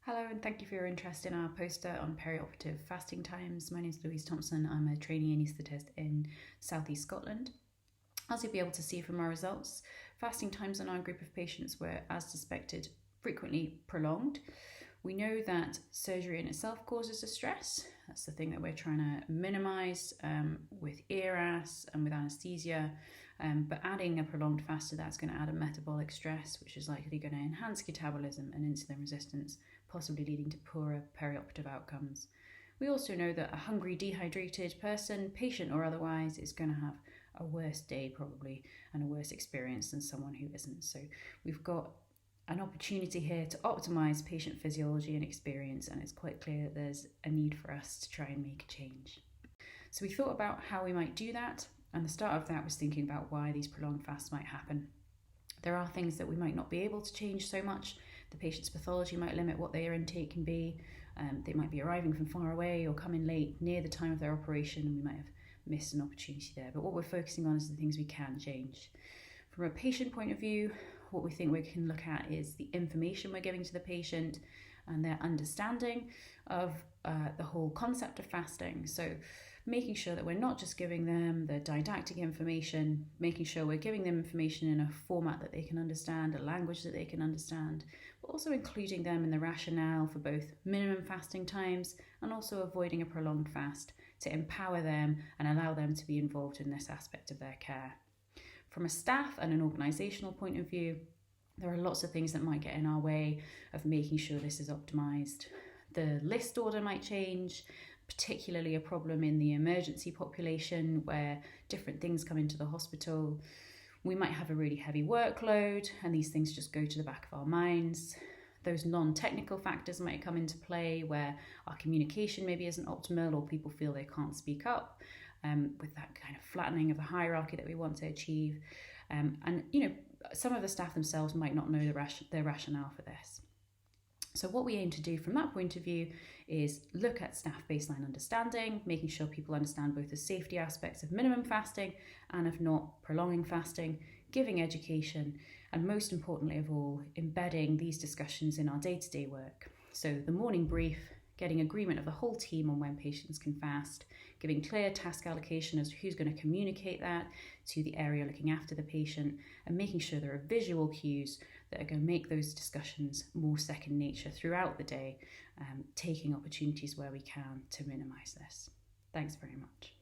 Hello, and thank you for your interest in our poster on peri-operative fasting times. My name is Louise Thompson. I'm a trainee anaesthetist in South East Scotland. As you'll be able to see from our results, fasting times in our group of patients were, as suspected, frequently prolonged. We know that surgery in itself causes distress. That's the thing that we're trying to minimise with ERAS and with anaesthesia. But adding a prolonged fast to that's going to add a metabolic stress, which is likely going to enhance catabolism and insulin resistance, possibly leading to poorer perioperative outcomes. We also know that a hungry, dehydrated person, patient or otherwise, is going to have a worse day probably and a worse experience than someone who isn't. So we've got an opportunity here to optimise patient physiology and experience, and it's quite clear that there's a need for us to try and make a change. So we thought about how we might do that, and the start of that was thinking about why these prolonged fasts might happen. There are things that we might not be able to change so much. The patient's pathology might limit what their intake can be. They might be arriving from far away or coming late near the time of their operation, and we might have missed an opportunity there. But what we're focusing on is the things we can change. From a patient point of view, what we think we can look at is the information we're giving to the patient and their understanding of the whole concept of fasting. So making sure that we're not just giving them the didactic information, making sure we're giving them information in a format that they can understand, a language that they can understand, but also including them in the rationale for both minimum fasting times and also avoiding a prolonged fast to empower them and allow them to be involved in this aspect of their care. From a staff and an organisational point of view, there are lots of things that might get in our way of making sure this is optimised. The list order might change, particularly a problem in the emergency population where different things come into the hospital. We might have a really heavy workload and these things just go to the back of our minds. Those non-technical factors might come into play where our communication maybe isn't optimal or people feel they can't speak up, with that kind of flattening of the hierarchy that we want to achieve. Some of the staff themselves might not know their rationale for this. So what we aim to do from that point of view is look at staff baseline understanding, making sure people understand both the safety aspects of minimum fasting and of not prolonging fasting, giving education, and most importantly of all, embedding these discussions in our day-to-day work. So the morning brief, getting agreement of the whole team on when patients can fast, giving clear task allocation as to who's going to communicate that to the area looking after the patient, and making sure there are visual cues that are going to make those discussions more second nature throughout the day, taking opportunities where we can to minimise this. Thanks very much.